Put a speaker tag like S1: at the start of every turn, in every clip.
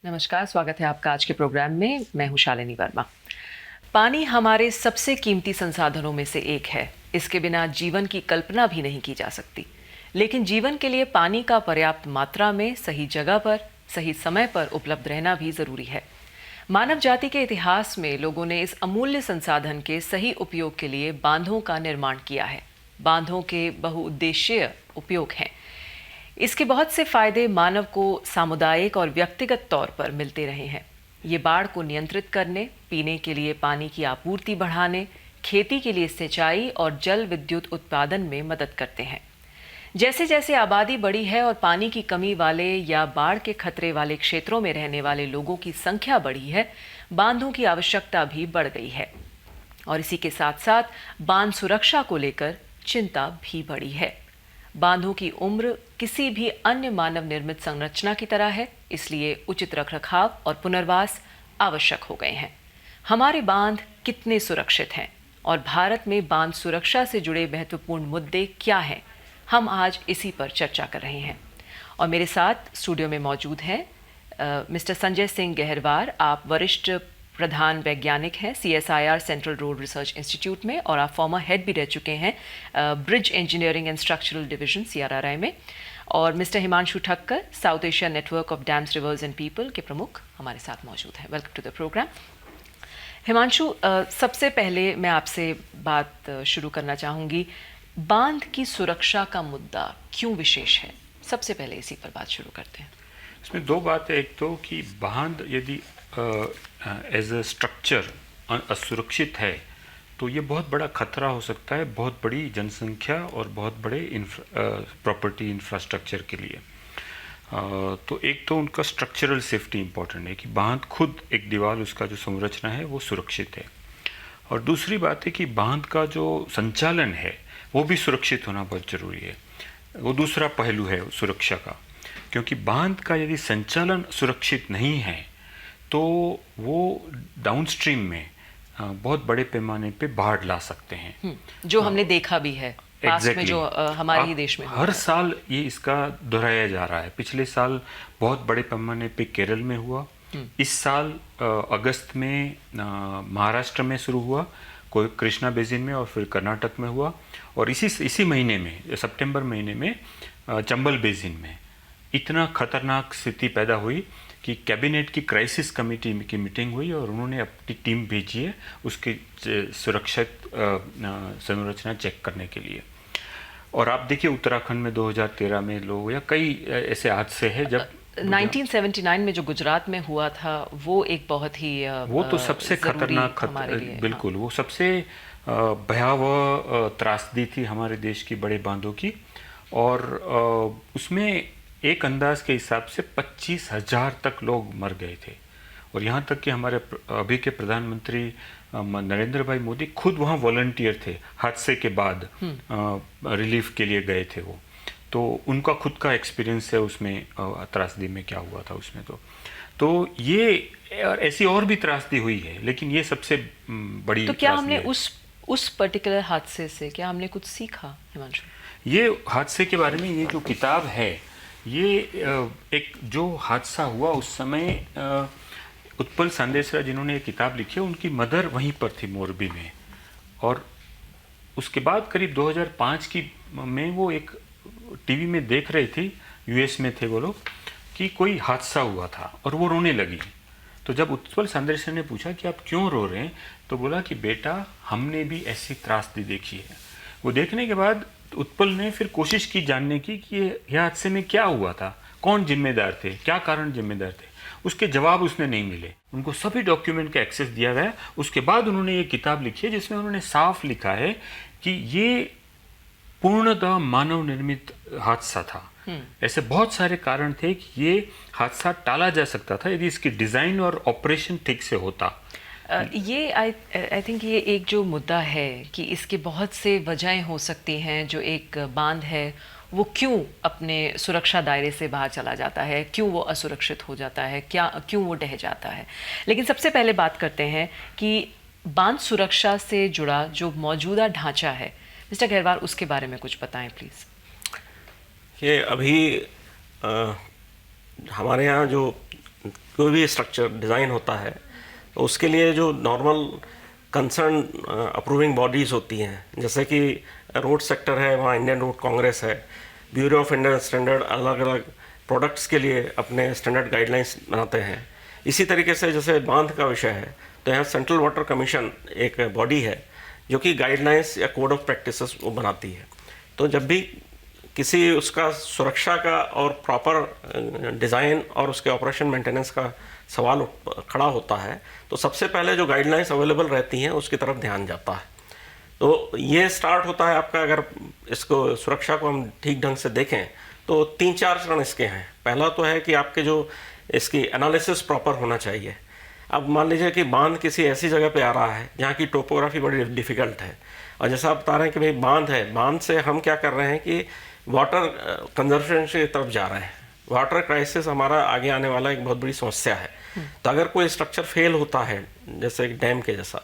S1: नमस्कार, स्वागत है आपका आज के प्रोग्राम में। मैं हूं शालिनी वर्मा। पानी हमारे सबसे कीमती संसाधनों में से एक है। इसके बिना जीवन की कल्पना भी नहीं की जा सकती। लेकिन जीवन के लिए पानी का पर्याप्त मात्रा में सही जगह पर सही समय पर उपलब्ध रहना भी जरूरी है। मानव जाति के इतिहास में लोगों ने इस अमूल्य संसाधन के सही उपयोग के लिए बांधों का निर्माण किया है। बांधों के बहुउद्देशीय उपयोग हैं। इसके बहुत से फायदे मानव को सामुदायिक और व्यक्तिगत तौर पर मिलते रहे हैं। ये बाढ़ को नियंत्रित करने, पीने के लिए पानी की आपूर्ति बढ़ाने, खेती के लिए सिंचाई और जल विद्युत उत्पादन में मदद करते हैं। जैसे जैसे आबादी बढ़ी है और पानी की कमी वाले या बाढ़ के खतरे वाले क्षेत्रों में रहने वाले लोगों की संख्या बढ़ी है, बांधों की आवश्यकता भी बढ़ गई है। और इसी के साथ साथ बांध सुरक्षा को लेकर चिंता भी बढ़ी है। बांधों की उम्र किसी भी अन्य मानव निर्मित संरचना की तरह है, इसलिए उचित रखरखाव और पुनर्वास आवश्यक हो गए हैं। हमारे बांध कितने सुरक्षित हैं और भारत में बांध सुरक्षा से जुड़े महत्वपूर्ण मुद्दे क्या हैं, हम आज इसी पर चर्चा कर रहे हैं। और मेरे साथ स्टूडियो में मौजूद हैं मिस्टर संजय सिंह गहरवार। आप वरिष्ठ प्रधान वैज्ञानिक हैं CSIR central road research institute में, और आप फॉर्मर हेड भी रह चुके हैं bridge engineering and structural division CRRI में। और mister Himanshu Thakkar, South Asia network of dams, rivers and people के प्रमुख, हमारे साथ मौजूद हैं। Welcome to the programme. Himanshu, सबसे पहले मैं आपसे बात शुरू करना चाहूँगी, बांध की सुरक्षा का मुद्दा क्यों विशेष है? सबसे पहले इसी पर बात शुरू करते हैं।
S2: इसमें दो बातें, एक तो कि बांध यदि एज अ स्ट्रक्चर असुरक्षित है तो ये बहुत बड़ा खतरा हो सकता है बहुत बड़ी जनसंख्या और बहुत बड़े प्रॉपर्टी इंफ्रास्ट्रक्चर के लिए। तो एक तो उनका स्ट्रक्चरल सेफ्टी इम्पोर्टेंट है कि बांध खुद एक दीवार, उसका जो संरचना है वो सुरक्षित है। और दूसरी बात है कि बांध का जो संचालन है वो भी सुरक्षित होना बहुत ज़रूरी है। वो दूसरा पहलू है सुरक्षा का, क्योंकि बांध का यदि संचालन सुरक्षित नहीं है तो वो डाउनस्ट्रीम में बहुत बड़े पैमाने पे बाढ़ ला सकते हैं,
S1: जो हमने देखा भी है पास में, जो हमारे ही देश में
S2: हर साल ये इसका दोहराया जा रहा है। पिछले साल बहुत बड़े पैमाने पे केरल में हुआ, इस साल अगस्त में महाराष्ट्र में शुरू हुआ, कोई कृष्णा बेसिन में, और फिर कर्नाटक में हुआ, और इसी महीने में, सितंबर महीने में चंबल बेसिन में इतना खतरनाक स्थिति पैदा हुई कि कैबिनेट की क्राइसिस कमेटी की मीटिंग हुई और उन्होंने अपनी टीम भेजी है उसकी सुरक्षित संरचना चेक करने के लिए। और आप देखिए उत्तराखंड में 2013 में लोग, या कई ऐसे हादसे हैं जब
S1: 1979 में जो गुजरात में हुआ था वो एक बहुत ही
S2: वो तो सबसे खतरनाक बिल्कुल, वो सबसे भयावह त्रासदी थी हमारे देश की बड़े बांधों की। और उसमें एक अंदाज के हिसाब से 25,000 तक लोग मर गए थे। और यहाँ तक कि हमारे अभी के प्रधानमंत्री नरेंद्र भाई मोदी खुद वहाँ वॉलंटियर थे, हादसे के बाद रिलीफ के लिए गए थे वो। तो उनका खुद का एक्सपीरियंस है उसमें, त्रासदी में क्या हुआ था उसमें। तो ये ऐसी और भी त्रासदी हुई है, लेकिन ये सबसे बड़ी।
S1: तो क्या हमने उस पर्टिकुलर हादसे से क्या हमने कुछ सीखा, हिमांशु?
S2: ये हादसे के बारे में ये जो किताब है, ये एक जो हादसा हुआ उस समय, उत्पल सांदेसरा जिन्होंने ये किताब लिखी है, उनकी मदर वहीं पर थी मोरबी में। और उसके बाद करीब 2005 में वो एक टीवी में देख रही थी, US में थे वो लोग, कि कोई हादसा हुआ था और वो रोने लगी। तो जब उत्पल सांदेसरा ने पूछा कि आप क्यों रो रहे हैं, तो बोला कि बेटा हमने भी ऐसी त्रासदी देखी है। वो देखने के बाद उत्पल ने फिर कोशिश की जानने की कि यह हादसे में क्या हुआ था, कौन जिम्मेदार थे, क्या कारण जिम्मेदार थे। उसके जवाब उसने नहीं मिले। उनको सभी डॉक्यूमेंट का एक्सेस दिया गया। उसके बाद उन्होंने ये किताब लिखी है जिसमें उन्होंने साफ लिखा है कि ये पूर्णतः मानव निर्मित हादसा था। ऐसे बहुत सारे कारण थे कि ये हादसा टाला जा सकता था यदि इसकी डिज़ाइन और ऑपरेशन ठीक से होता।
S1: ये आई थिंक ये एक जो मुद्दा है कि इसके बहुत से वजहें हो सकती हैं। जो एक बांध है वो क्यों अपने सुरक्षा दायरे से बाहर चला जाता है, क्यों वो असुरक्षित हो जाता है, क्यों वो ढह जाता है। लेकिन सबसे पहले बात करते हैं कि बांध सुरक्षा से जुड़ा जो मौजूदा ढांचा है, मिस्टर गहरवार, उसके बारे में कुछ बताएं प्लीज़।
S3: ये अभी हमारे यहाँ जो कोई भी स्ट्रक्चर डिज़ाइन होता है तो उसके लिए जो नॉर्मल कंसर्न अप्रूविंग बॉडीज़ होती हैं, जैसे कि रोड सेक्टर है, वहाँ इंडियन रोड कांग्रेस है, ब्यूरो ऑफ इंडियन स्टैंडर्ड अलग अलग प्रोडक्ट्स के लिए अपने स्टैंडर्ड गाइडलाइंस बनाते हैं। इसी तरीके से जैसे बांध का विषय है तो यहाँ सेंट्रल वाटर कमीशन एक बॉडी है जो कि गाइडलाइंस या कोड ऑफ प्रैक्टिसेस वो बनाती है। तो जब भी किसी उसका सुरक्षा का और प्रॉपर डिज़ाइन और उसके ऑपरेशन मेंटेनेंस का सवाल खड़ा होता है तो सबसे पहले जो गाइडलाइंस अवेलेबल रहती हैं उसकी तरफ ध्यान जाता है। तो ये स्टार्ट होता है आपका, अगर इसको सुरक्षा को हम ठीक ढंग से देखें तो 3-4 चरण इसके हैं। पहला तो है कि आपके जो इसकी एनालिसिस प्रॉपर होना चाहिए। अब मान लीजिए कि बांध किसी ऐसी जगह पे आ रहा है जहाँ की टोपोग्राफी बड़ी डिफ़िकल्ट है, और जैसा आप बता रहे हैं कि भाई बांध है, बांध से हम क्या कर रहे हैं कि वाटर कंजर्वेशन की तरफ जा रहे हैं। वाटर क्राइसिस हमारा आगे आने वाला एक बहुत बड़ी समस्या है। तो अगर कोई स्ट्रक्चर फेल होता है जैसे एक डैम के जैसा,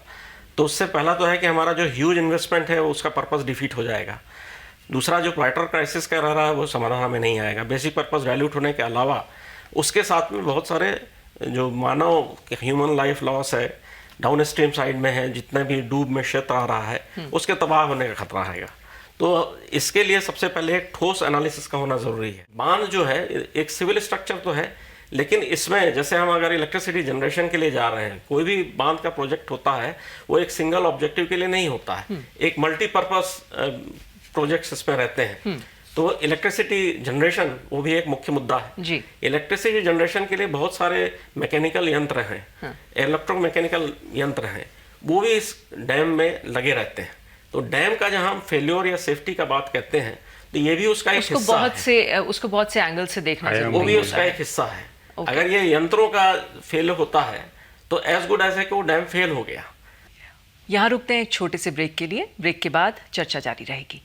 S3: तो उससे पहला तो है कि हमारा जो ह्यूज इन्वेस्टमेंट है उसका पर्पस डिफीट हो जाएगा। दूसरा, जो वाटर क्राइसिस का रह रहा है वो समाधान में नहीं आएगा। बेसिक पर्पस वैल्यूट होने के अलावा उसके साथ में बहुत सारे जो मानव ह्यूमन लाइफ लॉस है, डाउन स्ट्रीम साइड में है, जितना भी डूब में क्षेत्र आ रहा है उसके तबाह होने का खतरा रहेगा। तो इसके लिए सबसे पहले एक ठोस एनालिसिस का होना ज़रूरी है। बांध जो है एक सिविल स्ट्रक्चर तो है, लेकिन इसमें जैसे हम अगर इलेक्ट्रिसिटी जनरेशन के लिए जा रहे हैं, कोई भी बांध का प्रोजेक्ट होता है वो एक सिंगल ऑब्जेक्टिव के लिए नहीं होता है, एक मल्टीपर्पस प्रोजेक्ट्स इसमें रहते हैं। तो इलेक्ट्रिसिटी जनरेशन वो भी एक मुख्य मुद्दा है
S1: जी।
S3: इलेक्ट्रिसिटी जनरेशन के लिए बहुत सारे मैकेनिकल यंत्र हैं, इलेक्ट्रोमैकेनिकल यंत्र हैं, वो भी इस डैम में लगे रहते हैं। तो डैम का जहाँ हम फेल्योर या सेफ्टी का बात कहते हैं तो ये भी उसका एक हिस्सा है।
S1: उसको बहुत से एंगल से देखना
S2: आयाम
S1: जरूरी
S3: वो भी
S1: होता
S3: उसका
S1: है।
S3: एक हिस्सा है। अगर ये यंत्रों का फेल होता है तो एज गुड एज है कि वो डैम फेल हो गया।
S1: यहाँ रुकते हैं एक छोटे से ब्रेक के लिए। ब्रेक के बाद चर्चा जारी रहेगी।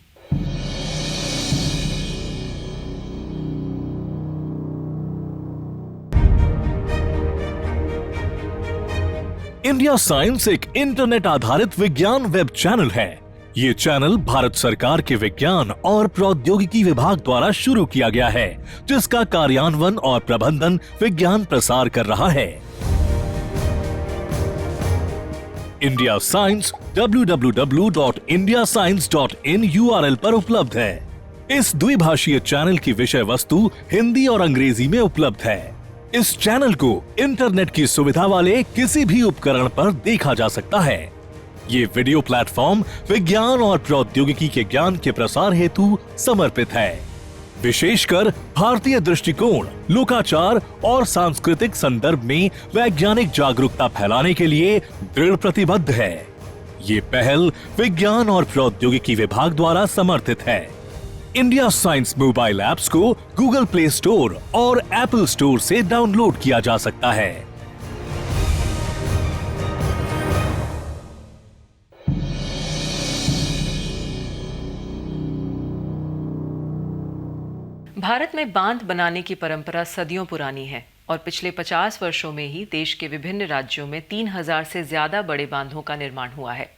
S4: इंडिया साइंस एक इंटरनेट आधारित विज्ञान वेब चैनल है। ये चैनल भारत सरकार के विज्ञान और प्रौद्योगिकी विभाग द्वारा शुरू किया गया है, जिसका कार्यान्वयन और प्रबंधन विज्ञान प्रसार कर रहा है। इंडिया साइंस www.indiascience.in URL पर उपलब्ध है। इस द्विभाषीय चैनल की विषय वस्तु हिंदी और अंग्रेजी में उपलब्ध है। इस चैनल को इंटरनेट की सुविधा वाले किसी भी उपकरण पर देखा जा सकता है। ये वीडियो प्लेटफॉर्म विज्ञान और प्रौद्योगिकी के ज्ञान के प्रसार हेतु समर्पित है। विशेषकर भारतीय दृष्टिकोण, लोकाचार और सांस्कृतिक संदर्भ में वैज्ञानिक जागरूकता फैलाने के लिए दृढ़ प्रतिबद्ध है। ये पहल विज्ञान और प्रौद्योगिकी विभाग द्वारा समर्थित है। इंडिया साइंस मोबाइल ऐप्स को गूगल प्ले स्टोर और एप्पल स्टोर से डाउनलोड किया जा सकता है।
S1: भारत में बांध बनाने की परंपरा सदियों पुरानी है और पिछले 50 वर्षों में ही देश के विभिन्न राज्यों में 3000 से ज्यादा बड़े बांधों का निर्माण हुआ है।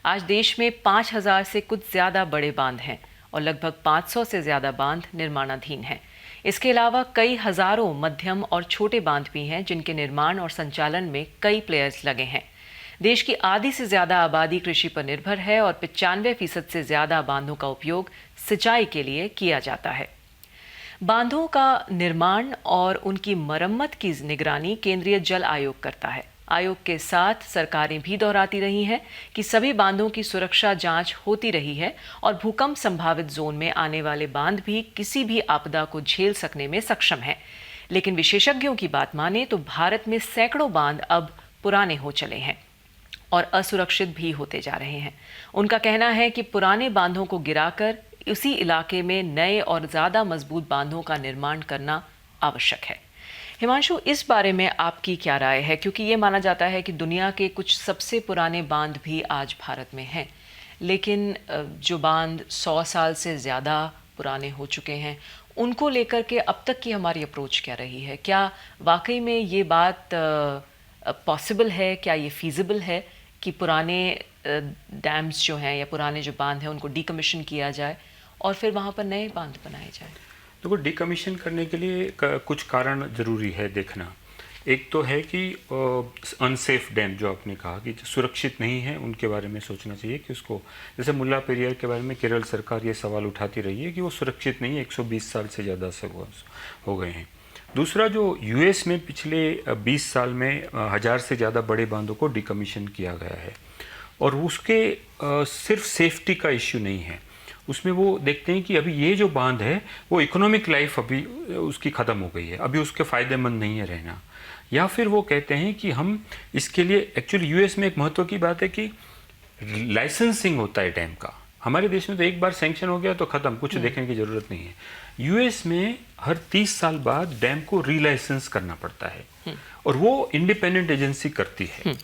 S1: आज देश में 5000 से कुछ ज्यादा बड़े बांध हैं और लगभग 500 से ज्यादा बांध निर्माणाधीन हैं। इसके अलावा कई हजारों मध्यम और छोटे बांध भी हैं जिनके निर्माण और संचालन में कई प्लेयर्स लगे हैं। देश की आधी से ज्यादा आबादी कृषि पर निर्भर है और 95% से ज्यादा बांधों का उपयोग सिंचाई के लिए किया जाता है। बांधों का निर्माण और उनकी मरम्मत की निगरानी केंद्रीय जल आयोग करता है। आयोग के साथ सरकारें भी दोहराती रही हैं कि सभी बांधों की सुरक्षा जांच होती रही है और भूकंप संभावित जोन में आने वाले बांध भी किसी भी आपदा को झेल सकने में सक्षम हैं। लेकिन विशेषज्ञों की बात माने तो भारत में सैकड़ों बांध अब पुराने हो चले हैं और असुरक्षित भी होते जा रहे हैं। उनका कहना है कि पुराने बांधों को गिराकर उसी इलाके में नए और ज़्यादा मजबूत बांधों का निर्माण करना आवश्यक है। हिमांशु, इस बारे में आपकी क्या राय है? क्योंकि ये माना जाता है कि दुनिया के कुछ सबसे पुराने बांध भी आज भारत में हैं, लेकिन जो बांध 100 साल से ज़्यादा पुराने हो चुके हैं उनको लेकर के अब तक की हमारी अप्रोच क्या रही है? क्या वाकई में ये बात पॉसिबल है, क्या ये फीजिबल है कि पुराने डैम्स जो हैं या पुराने जो बांध हैं उनको डीकमीशन किया जाए और फिर वहाँ पर नए बांध बनाए जाए?
S2: देखो, डीकमीशन करने के लिए कुछ कारण ज़रूरी है देखना एक तो है कि अनसेफ डैम जो आपने कहा कि जो सुरक्षित नहीं है उनके बारे में सोचना चाहिए कि उसको, जैसे मुल्ला पेरियार के बारे में केरल सरकार ये सवाल उठाती रही है कि वो सुरक्षित नहीं है, 120 साल से ज़्यादा से हो गए हैं। दूसरा, जो यूएस में पिछले 20 साल में 1000 से ज़्यादा बड़े बांधों को डिकमीशन किया गया है और उसके सिर्फ सेफ्टी का इश्यू नहीं है, उसमें वो देखते हैं कि अभी ये जो बांध है वो इकोनॉमिक लाइफ अभी उसकी ख़त्म हो गई है, अभी उसके फ़ायदेमंद नहीं है रहना। या फिर वो कहते हैं कि हम इसके लिए, एक्चुअली यूएस में एक महत्व की बात है कि लाइसेंसिंग होता है डैम का। हमारे देश में तो एक बार सैंक्शन हो गया तो ख़त्म, कुछ देखने की ज़रूरत नहीं है। यूएस में हर 30 साल बाद डैम को रीलाइसेंस करना पड़ता है और वो इंडिपेंडेंट एजेंसी करती है।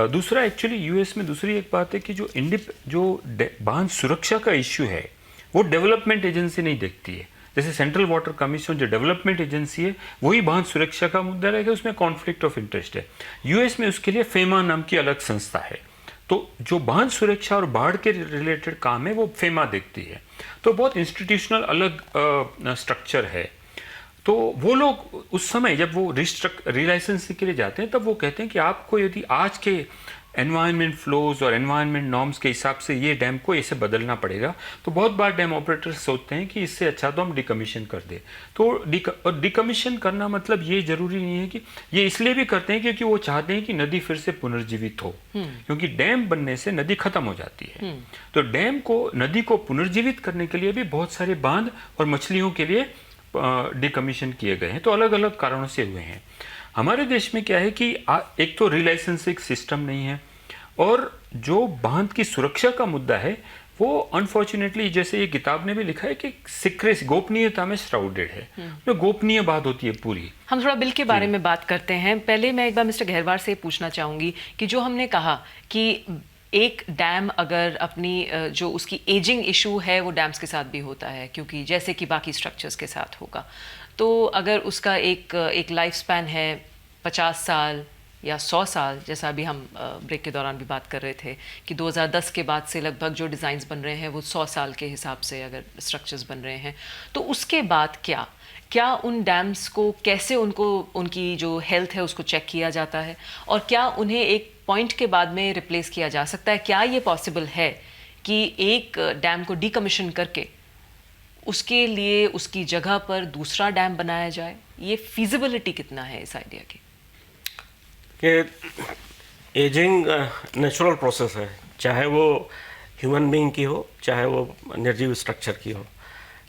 S2: दूसरा, एक्चुअली यूएस में दूसरी एक बात है कि जो बांध सुरक्षा का इश्यू है वो डेवलपमेंट एजेंसी नहीं देखती है। जैसे सेंट्रल वाटर कमीशन जो डेवलपमेंट एजेंसी है वही बांध सुरक्षा का मुद्दा रहेगा, उसमें कॉन्फ्लिक्ट ऑफ इंटरेस्ट है। यूएस में उसके लिए फेमा नाम की अलग संस्था है, तो जो बांध सुरक्षा और बाढ़ के रिलेटेड काम है वो फेमा देखती है। तो बहुत इंस्टीट्यूशनल अलग स्ट्रक्चर है। तो वो लोग उस समय जब वो रीलाइसेंसिंग के लिए जाते हैं तब वो कहते हैं कि आपको यदि आज के एनवायरनमेंट फ्लोज और एनवायरनमेंट नॉर्म्स के हिसाब से ये डैम को ऐसे बदलना पड़ेगा। तो बहुत बार डैम ऑपरेटर्स सोचते हैं कि इससे अच्छा तो हम डिकमीशन कर दें। तो डिकमीशन करना मतलब ये जरूरी नहीं है कि, ये इसलिए भी करते हैं क्योंकि वो चाहते हैं कि नदी फिर से पुनर्जीवित हो, क्योंकि डैम बनने से नदी खत्म हो जाती है। तो नदी को पुनर्जीवित करने के लिए भी बहुत सारे बांध और मछलियों के लिए डिकमीशन किए गए हैं। तो अलग अलग कारणों से हुए हैं। हमारे देश में क्या है कि एक तो रीलाइसेंसिंग सिस्टम नहीं है और जो बांध की सुरक्षा का मुद्दा है वो अनफॉर्चुनेटली, जैसे ये किताब ने भी लिखा है कि सीक्रेसी, गोपनीयता में श्राउडेड है, जो गोपनीय बात होती है पूरी।
S1: हम थोड़ा बिल के बारे में बात करते हैं। पहले मैं एक बार मिस्टर गहरवार से पूछना चाहूंगी कि जो हमने कहा कि एक डैम अगर अपनी जो उसकी एजिंग इशू है वो डैम्स के साथ भी होता है, क्योंकि जैसे कि बाकी स्ट्रक्चर्स के साथ होगा, तो अगर उसका एक लाइफ स्पैन है 50 साल या 100 साल, जैसा अभी हम ब्रेक के दौरान भी बात कर रहे थे कि 2010 के बाद से लगभग जो डिज़ाइंस बन रहे हैं वो 100 साल के हिसाब से अगर स्ट्रक्चर्स बन रहे हैं, तो उसके बाद क्या उन डैम्स को कैसे उनकी जो हेल्थ है उसको चेक किया जाता है और क्या उन्हें एक पॉइंट के बाद में रिप्लेस किया जा सकता है? क्या ये पॉसिबल है कि एक डैम को डीकमीशन करके उसके लिए उसकी जगह पर दूसरा डैम बनाया जाए? ये फिजिबिलिटी कितना है इस आइडिया की?
S3: कि एजिंग नेचुरल प्रोसेस है, चाहे वो ह्यूमन बीइंग की हो चाहे वो निर्जीव स्ट्रक्चर की हो।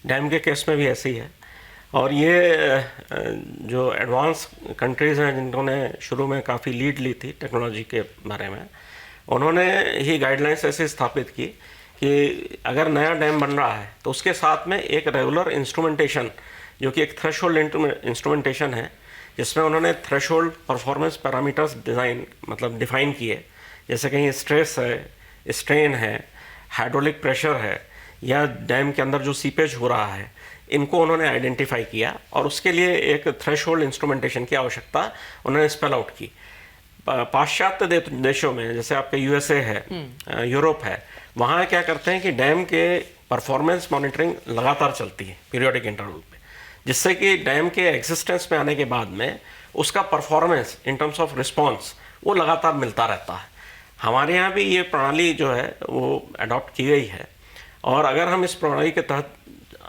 S3: डैम के केस में भी ऐसे ही है। और ये जो एडवांस कंट्रीज़ हैं जिन्होंने शुरू में काफ़ी लीड ली थी टेक्नोलॉजी के बारे में, उन्होंने ही गाइडलाइंस ऐसे स्थापित की कि अगर नया डैम बन रहा है तो उसके साथ में एक रेगुलर इंस्ट्रूमेंटेशन, जो कि एक थ्रेशोल्ड इंस्ट्रूमेंटेशन है, जिसमें उन्होंने थ्रेशोल्ड परफॉर्मेंस पैरामीटर्स डिफाइन किए, जैसे कहीं स्ट्रेस है, स्ट्रेन है, हाइड्रोलिक प्रेशर है या डैम के अंदर जो सीपेज हो रहा है, इनको उन्होंने आइडेंटिफाई किया और उसके लिए एक थ्रेशोल्ड इंस्ट्रूमेंटेशन की आवश्यकता उन्होंने स्पेल आउट की। पाश्चात्य देशों में जैसे आपके यूएसए है, यूरोप है, वहाँ क्या करते हैं कि डैम के परफॉर्मेंस मॉनिटरिंग लगातार चलती है पीरियोडिक इंटरवल पे, जिससे कि डैम के एग्जिस्टेंस में आने के बाद में उसका performance in terms of response वो लगातार मिलता रहता है। हमारे यहाँ भी ये प्रणाली जो है वो अडॉप्ट की गई है और अगर हम इस प्रणाली के तहत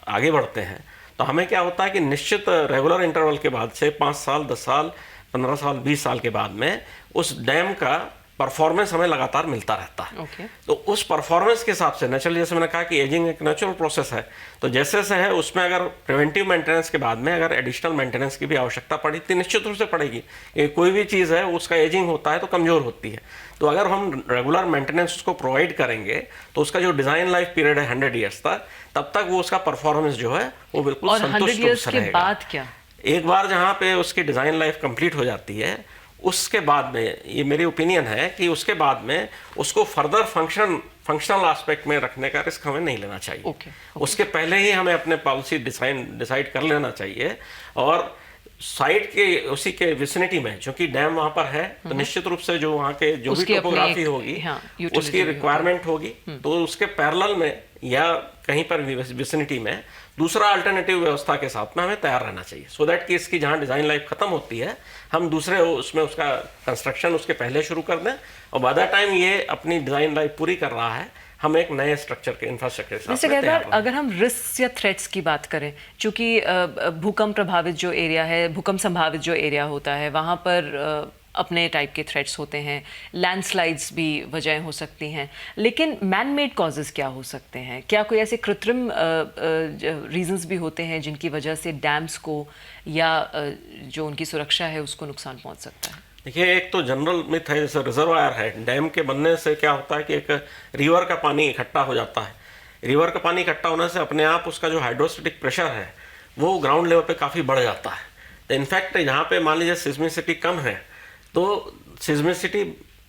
S3: आगे बढ़ते हैं तो हमें क्या होता है कि निश्चित रेगुलर इंटरवल के बाद से 5 साल, 10 साल, 15 साल, 20 साल के बाद में उस डैम का परफॉर्मेंस हमें लगातार मिलता रहता है। तो उस परफॉर्मेंस के हिसाब से नेचुरली, जैसे मैंने कहा कि एजिंग एक नेचुरल प्रोसेस है, तो जैसे से है उसमें अगर प्रिवेंटिव मेंटेनेंस के बाद में अगर एडिशनल मेंटेनेंस की भी आवश्यकता पड़ी तो निश्चित रूप से पड़ेगी। कोई भी चीज़ है उसका एजिंग होता है तो कमज़ोर होती है, तो अगर हम रेगुलर मेंटेनेंस उसको प्रोवाइड करेंगे तो उसका जो डिज़ाइन लाइफ पीरियड है 100 ईयर्स तक, तब तक वो उसका परफॉर्मेंस जो है वो बिल्कुल संतुष्ट रूप से रहेगा।
S1: बाद क्या, एक
S3: बार जहाँ पे उसकी डिज़ाइन लाइफ कंप्लीट हो जाती है उसके बाद में, ये मेरी ओपिनियन है कि उसके बाद में उसको फर्दर फंक्शनल एस्पेक्ट में रखने का रिस्क हमें नहीं लेना चाहिए। उसके पहले ही हमें अपने पॉलिसी डिसाइड कर लेना चाहिए और साइट के उसी के विसिनिटी में, क्योंकि डैम वहाँ पर है तो निश्चित रूप से जो वहाँ के जो भी टोपोग्राफी होगी उसकी रिक्वायरमेंट होगी, तो उसके पैरेलल में या कहीं पर विसिनिटी में दूसरा अल्टरनेटिव व्यवस्था के साथ में हमें तैयार रहना चाहिए, सो दैट कि इसकी जहाँ डिज़ाइन लाइफ खत्म होती है हम दूसरे उसमें उसका कंस्ट्रक्शन उसके पहले शुरू कर दें, और बाय द टाइम ये अपनी डिज़ाइन लाइफ पूरी कर रहा है हम एक नए स्ट्रक्चर के इंफ्रास्ट्रक्चर के साथ
S1: मिस्टर
S3: में तैयार
S1: गहरवार, अगर हम रिस्क या थ्रेट्स की बात करें, चूंकि भूकंप प्रभावित जो एरिया है, भूकंप संभावित जो एरिया होता है, वहाँ पर अपने टाइप के थ्रेट्स होते हैं, लैंडस्लाइड्स भी वजह हो सकती हैं, लेकिन मैन मेड कॉजेज़ क्या हो सकते हैं? क्या कोई ऐसे कृत्रिम रीजंस भी होते हैं जिनकी वजह से डैम्स को या जो उनकी सुरक्षा है उसको नुकसान पहुंच सकता है?
S3: देखिए, एक तो जनरल मिथ है, जैसे रिजर्वायर है, डैम के बनने से क्या होता है कि एक रिवर का पानी इकट्ठा हो जाता है। रिवर का पानी इकट्ठा होने से अपने आप उसका जो हाइड्रोस्टेटिक प्रेशर है वो ग्राउंड लेवल पे काफ़ी बढ़ जाता है। तो इनफैक्ट यहाँ पे मान लीजिए सिस्मिसिटी कम है तो सिस्मिसिटी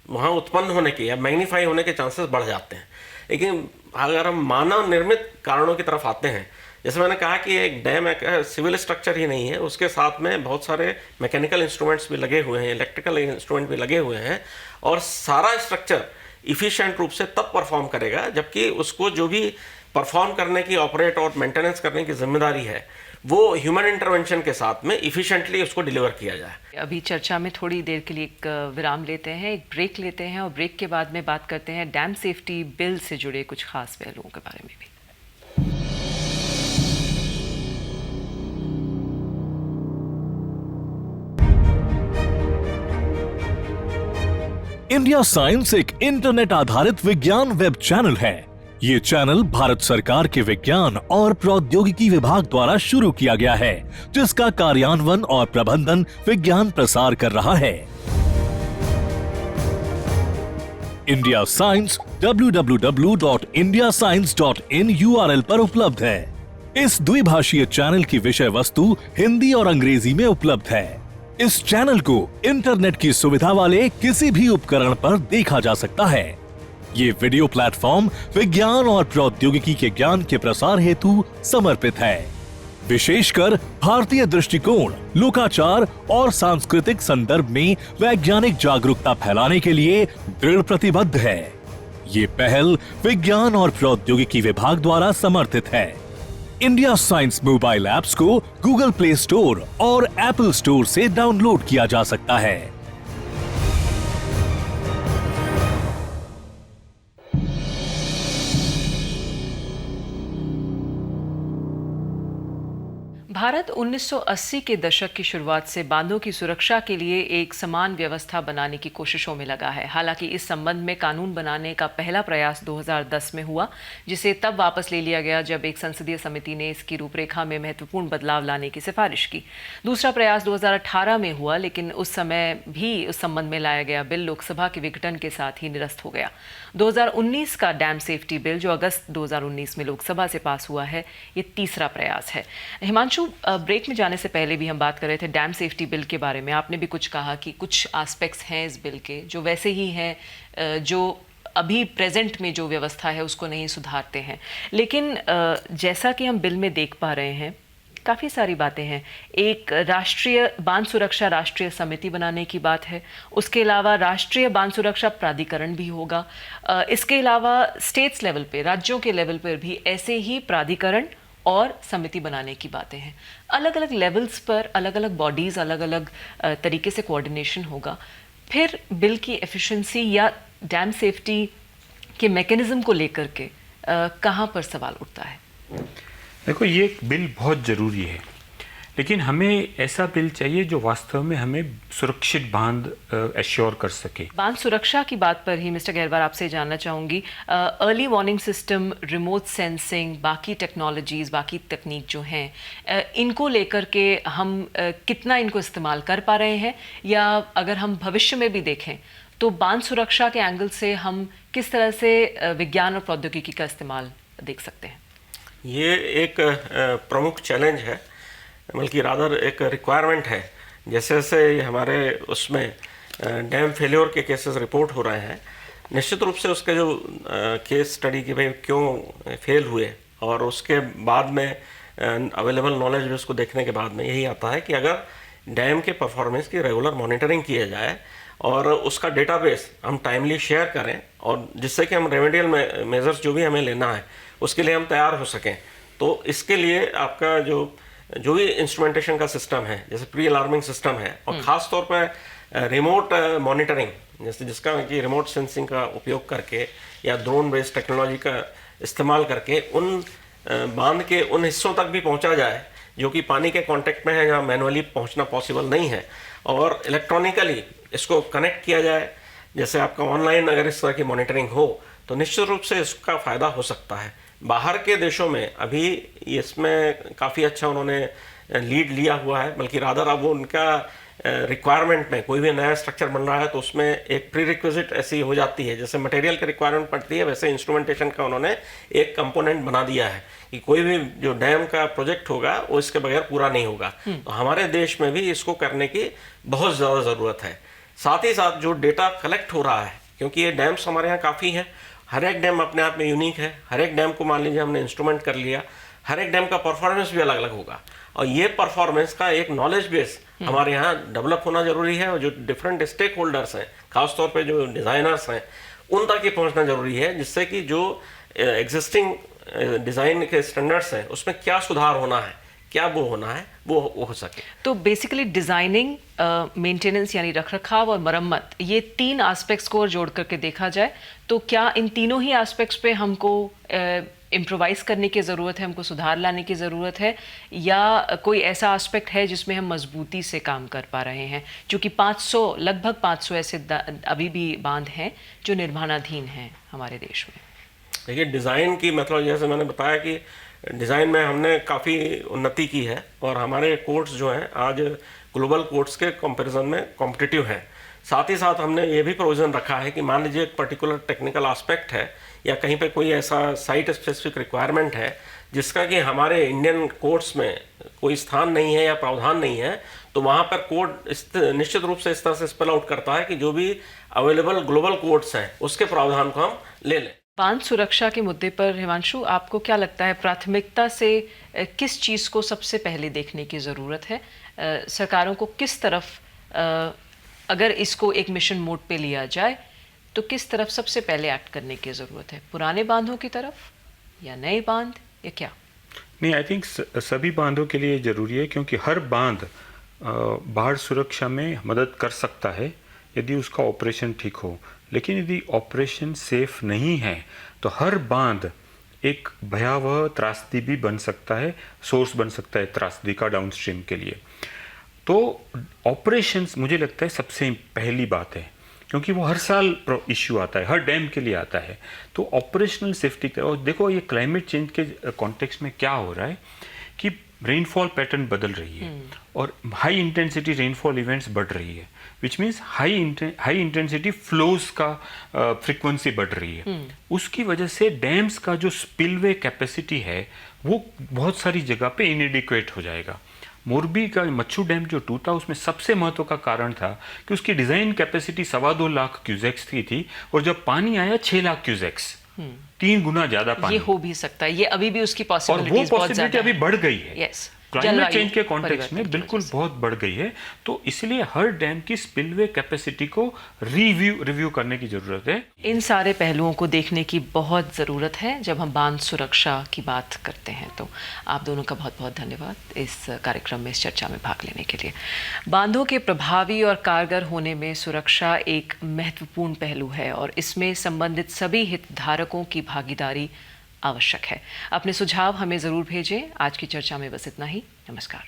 S3: वहाँ उत्पन्न होने की या मैग्नीफाई होने के चांसेस बढ़ जाते हैं। लेकिन अगर हम मानव निर्मित कारणों की तरफ आते हैं, जैसे मैंने कहा कि एक डैम एक सिविल स्ट्रक्चर ही नहीं है, उसके साथ में बहुत सारे मैकेनिकल इंस्ट्रूमेंट्स भी लगे हुए हैं, इलेक्ट्रिकल इंस्ट्रूमेंट भी लगे हुए हैं, और सारा स्ट्रक्चर इफ़िशिएंट रूप से तब परफॉर्म करेगा जबकि उसको जो भी परफॉर्म करने की, ऑपरेट और मेंटेनेंस करने की जिम्मेदारी है वो ह्यूमन इंटरवेंशन के साथ में इफ़िशिएंटली उसको डिलीवर किया जाए।
S1: अभी चर्चा में थोड़ी देर के लिए एक विराम लेते हैं, एक ब्रेक लेते हैं, और ब्रेक के बाद में बात करते हैं डैम सेफ्टी बिल से जुड़े कुछ खास पहलुओं के बारे में भी।
S4: इंडिया साइंस एक इंटरनेट आधारित विज्ञान वेब चैनल है। ये चैनल भारत सरकार के विज्ञान और प्रौद्योगिकी विभाग द्वारा शुरू किया गया है, जिसका कार्यान्वयन और प्रबंधन विज्ञान प्रसार कर रहा है। इंडिया साइंस www.indiascience.in URL पर उपलब्ध है। इस द्विभाषीय चैनल की विषय वस्तु हिंदी और अंग्रेजी में उपलब्ध है। इस चैनल को इंटरनेट की सुविधा वाले किसी भी उपकरण पर देखा जा सकता है। ये वीडियो प्लेटफॉर्म विज्ञान और प्रौद्योगिकी के ज्ञान के प्रसार हेतु समर्पित है। विशेषकर भारतीय दृष्टिकोण, लोकाचार और सांस्कृतिक संदर्भ में वैज्ञानिक जागरूकता फैलाने के लिए दृढ़ प्रतिबद्ध है। ये पहल विज्ञान और प्रौद्योगिकी विभाग द्वारा समर्थित है। इंडिया साइंस मोबाइल ऐप्स को गूगल प्ले स्टोर और एप्पल स्टोर से डाउनलोड किया जा सकता है।
S1: भारत 1980 के दशक की शुरुआत से बांधों की सुरक्षा के लिए एक समान व्यवस्था बनाने की कोशिशों में लगा है। हालांकि इस संबंध में कानून बनाने का पहला प्रयास 2010 में हुआ, जिसे तब वापस ले लिया गया जब एक संसदीय समिति ने इसकी रूपरेखा में महत्वपूर्ण बदलाव लाने की सिफारिश की। दूसरा प्रयास 2018 में हुआ, लेकिन उस समय भी उस संबंध में लाया गया बिल लोकसभा के विघटन के साथ ही निरस्त हो गया। 2019 का डैम सेफ्टी बिल, जो अगस्त 2019 में लोकसभा से पास हुआ है, ये तीसरा प्रयास है। हिमांशु, ब्रेक में जाने से पहले भी हम बात कर रहे थे डैम सेफ्टी बिल के बारे में। आपने भी कुछ कहा कि कुछ एस्पेक्ट्स हैं इस बिल के जो वैसे ही हैं, जो अभी प्रेजेंट में जो व्यवस्था है उसको नहीं सुधारते हैं। लेकिन जैसा कि हम बिल में देख पा रहे हैं, काफ़ी सारी बातें हैं। एक राष्ट्रीय बांध सुरक्षा राष्ट्रीय समिति बनाने की बात है, उसके अलावा राष्ट्रीय बांध सुरक्षा प्राधिकरण भी होगा। इसके अलावा स्टेट्स लेवल पे, राज्यों के लेवल पर भी ऐसे ही प्राधिकरण और समिति बनाने की बातें हैं। अलग अलग लेवल्स पर अलग अलग बॉडीज़, अलग अलग तरीके से कोऑर्डिनेशन होगा। फिर बिल की एफिशिएंसी या डैम सेफ्टी के मैकेनिज्म को लेकर के कहाँ पर सवाल उठता है?
S2: देखो, ये बिल बहुत ज़रूरी है, लेकिन हमें ऐसा बिल चाहिए जो वास्तव में हमें सुरक्षित बांध एश्योर कर सके।
S1: बांध सुरक्षा की बात पर ही मिस्टर गहरवार आपसे जानना चाहूँगी, early warning system, remote sensing, बाकी टेक्नोलॉजीज़, बाकी तकनीक जो हैं, इनको लेकर के हम कितना इनको इस्तेमाल कर पा रहे हैं, या अगर हम भविष्य में भी देखें तो बांध सुरक्षा के एंगल से हम किस तरह से विज्ञान और प्रौद्योगिकी का इस्तेमाल देख सकते हैं?
S3: ये एक प्रमुख चैलेंज है, बल्कि रादर एक रिक्वायरमेंट है। जैसे जैसे हमारे उसमें डैम फेलियर के केसेस रिपोर्ट हो रहे हैं, निश्चित रूप से उसके जो केस स्टडी की भाई क्यों फेल हुए, और उसके बाद में अवेलेबल नॉलेज भी उसको देखने के बाद में यही आता है कि अगर डैम के परफॉर्मेंस की रेगुलर मॉनिटरिंग किया जाए और उसका डेटाबेस हम टाइमली शेयर करें, और जिससे कि हम रेमेडियल मेजर्स जो भी हमें लेना है उसके लिए हम तैयार हो सकें, तो इसके लिए आपका जो भी इंस्ट्रूमेंटेशन का सिस्टम है, जैसे प्री अलार्मिंग सिस्टम है, और ख़ास तौर पर रिमोट मॉनिटरिंग, जैसे जिसका कि रिमोट सेंसिंग का उपयोग करके या ड्रोन बेस्ड टेक्नोलॉजी का इस्तेमाल करके उन बांध के उन हिस्सों तक भी पहुंचा जाए जो कि पानी के कांटेक्ट में है, जहाँ मैनुअली पहुंचना पॉसिबल नहीं है, और इलेक्ट्रॉनिकली इसको कनेक्ट किया जाए। जैसे आपका ऑनलाइन अगर इस तरह की मॉनिटरिंग हो तो निश्चित रूप से इसका फ़ायदा हो सकता है। बाहर के देशों में अभी इसमें काफ़ी अच्छा उन्होंने लीड लिया हुआ है, बल्कि रादर अब वो उनका रिक्वायरमेंट में कोई भी नया स्ट्रक्चर बन रहा है तो उसमें एक प्री रिक्विजिट ऐसी हो जाती है, जैसे मटेरियल की रिक्वायरमेंट पड़ती है, वैसे इंस्ट्रूमेंटेशन का उन्होंने एक कंपोनेंट बना दिया है कि कोई भी जो डैम का प्रोजेक्ट होगा वो इसके बगैर पूरा नहीं होगा। तो हमारे देश में भी इसको करने की बहुत ज़्यादा ज़रूरत है। साथ ही साथ जो डेटा कलेक्ट हो रहा है, क्योंकि ये डैम्स हमारे यहाँ काफ़ी हैं, हर एक डैम अपने आप में यूनिक है, हर एक डैम को मान लीजिए हमने इंस्ट्रूमेंट कर लिया, हर एक डैम का परफॉर्मेंस भी अलग अलग होगा, और ये परफॉर्मेंस का एक नॉलेज बेस हमारे यहाँ डेवलप होना जरूरी है, और जो डिफरेंट स्टेक होल्डर्स हैं, खासतौर पे जो डिज़ाइनर्स हैं, उन तक ये पहुँचना जरूरी है, जिससे कि जो एग्जिस्टिंग डिज़ाइन के स्टैंडर्ड्स हैं उसमें क्या सुधार होना है, क्या वो होना है, वो हो सके।
S1: तो बेसिकली डिज़ाइनिंग, मेंटेनेंस यानी रखरखाव और मरम्मत, ये 3 एस्पेक्ट्स को जोड़ करके देखा जाए तो क्या इन तीनों ही एस्पेक्ट्स पे हमको इम्प्रोवाइज़ करने की ज़रूरत है, हमको सुधार लाने की ज़रूरत है, या कोई ऐसा एस्पेक्ट है जिसमें हम मजबूती से काम कर पा रहे हैं? क्योंकि 500 लगभग 500 ऐसे अभी भी बांध हैं जो निर्माणाधीन हैं हमारे देश में।
S3: देखिए, डिज़ाइन की मतलब जैसे मैंने बताया कि डिज़ाइन में हमने काफ़ी उन्नति की है, और हमारे कोर्ट्स जो हैं आज ग्लोबल कोर्ट्स के कंपैरिजन में कॉम्पिटिटिव हैं। साथ ही साथ हमने ये भी प्रोविज़न रखा है कि मान लीजिए एक पर्टिकुलर टेक्निकल एस्पेक्ट है या कहीं पे कोई ऐसा साइट स्पेसिफिक रिक्वायरमेंट है जिसका कि हमारे इंडियन कोर्ट्स में कोई स्थान नहीं है या प्रावधान नहीं है, तो वहाँ पर कोर्ट निश्चित रूप से इस तरह से स्पेल आउट करता है कि जो भी अवेलेबल ग्लोबल कोर्ट्स हैं उसके प्रावधान को हम ले लें।
S1: बांध सुरक्षा के मुद्दे पर हिमांशु, आपको क्या लगता है प्राथमिकता से किस चीज़ को सबसे पहले देखने की ज़रूरत है? सरकारों को किस तरफ, अगर इसको एक मिशन मोड पे लिया जाए तो किस तरफ सबसे पहले एक्ट करने की ज़रूरत है? पुराने बांधों की तरफ या नए बांध या क्या?
S2: नहीं, आई थिंक सभी बांधों के लिए ज़रूरी है, क्योंकि हर बांध बाढ़ सुरक्षा में मदद कर सकता है यदि उसका ऑपरेशन ठीक हो। लेकिन यदि ऑपरेशन सेफ नहीं है तो हर बांध एक भयावह त्रासदी भी बन सकता है, सोर्स बन सकता है त्रासदी का डाउनस्ट्रीम के लिए। तो ऑपरेशंस मुझे लगता है सबसे पहली बात है, क्योंकि वो हर साल इश्यू आता है, हर डैम के लिए आता है। तो ऑपरेशनल सेफ्टी का, और देखो ये क्लाइमेट चेंज के कॉन्टेक्स्ट में क्या हो रहा है कि रेनफॉल पैटर्न बदल रही है और हाई इंटेंसिटी रेनफॉल इवेंट्स बढ़ रही है, which means high intensity flows का फ्रीक्वेंसी बढ़ रही है। उसकी वजह से डैम्स का जो स्पिलवे कैपेसिटी है वो बहुत सारी जगह पे इनएडिक्वेट हो जाएगा। मोरबी का मच्छू डैम जो टूटा, उसमें सबसे महत्व का कारण था कि उसकी डिज़ाइन कैपेसिटी 2.25 लाख क्यूसेक्स की थी, और जब पानी आया 6 लाख क्यूसेक्स, 3 गुना ज़्यादा पानी।
S1: ये हो भी सकता है, ये अभी भी उसकी
S2: और
S1: पॉसिबिलिटीज
S2: वो
S1: बहुत ज़्यादा
S2: पॉसिबिलिटी अभी
S1: है।
S2: बढ़ गई है।
S1: यस,
S2: क्लाइमेट चेंज के कॉन्टेक्स्ट में बिल्कुल बहुत बढ़ गई है। तो इसलिए हर डैम की स्पिलवे कैपेसिटी को रिव्यू करने की जरूरत है।
S1: इन सारे पहलुओं को देखने की बहुत ज़रूरत है जब हम बांध सुरक्षा की बात करते हैं। तो आप दोनों का बहुत बहुत धन्यवाद इस कार्यक्रम में, इस चर्चा में भाग लेने के लिए। बांधों के प्रभावी और कारगर होने में सुरक्षा एक महत्वपूर्ण पहलू है और इसमें संबंधित सभी हितधारकों की भागीदारी आवश्यक है। अपने सुझाव हमें ज़रूर भेजें। आज की चर्चा में बस इतना ही। नमस्कार।